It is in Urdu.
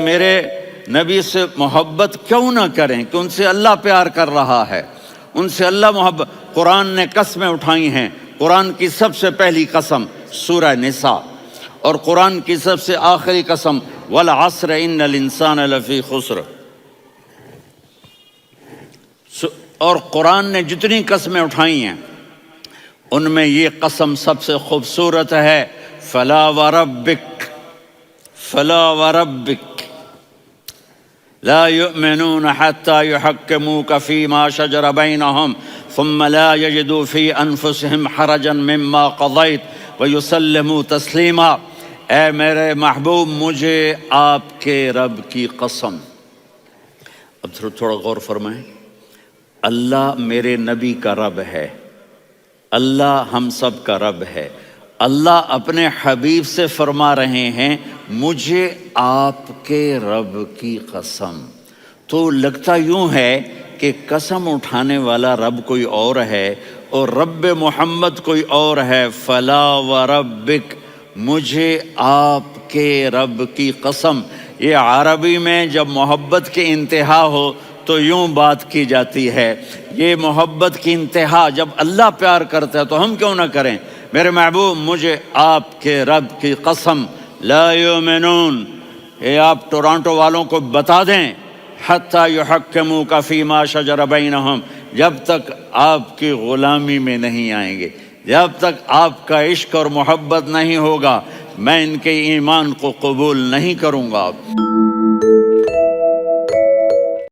میرے نبی سے محبت کیوں نہ کریں کہ ان سے اللہ پیار کر رہا ہے، ان سے اللہ محبت۔ قرآن نے قسمیں اٹھائی ہیں، قرآن کی سب سے پہلی قسم سورہ نساء، اور قرآن کی سب سے آخری قسم والعصر ان الانسان لفی خسر۔ اور قرآن نے جتنی قسمیں اٹھائی ہیں ان میں یہ قسم سب سے خوبصورت ہے، فلا وربک، فلا وربک لا يؤمنون حتى يحكموك فيما شجر بينهم ثم لا يجدوا في انفسهم حرجا مما قضيت ويسلموا تسلیما۔ اے میرے محبوب، مجھے آپ کے رب کی قسم۔ اب تھوڑا غور فرمائیں، اللہ میرے نبی کا رب ہے، اللہ ہم سب کا رب ہے۔ اللہ اپنے حبیب سے فرما رہے ہیں مجھے آپ کے رب کی قسم۔ تو لگتا یوں ہے کہ قسم اٹھانے والا رب کوئی اور ہے اور رب محمد کوئی اور ہے۔ فلا وربک، مجھے آپ کے رب کی قسم۔ یہ عربی میں جب محبت کی انتہا ہو تو یوں بات کی جاتی ہے، یہ محبت کی انتہا جب اللہ پیار کرتا ہے تو ہم کیوں نہ کریں۔ میرے محبوب، مجھے آپ کے رب کی قسم، لا یؤمنون، یہ آپ ٹورانٹو والوں کو بتا دیں، حتی یحکموک فیما شجر بینہم، جب تک آپ کی غلامی میں نہیں آئیں گے، جب تک آپ کا عشق اور محبت نہیں ہوگا، میں ان کے ایمان کو قبول نہیں کروں گا۔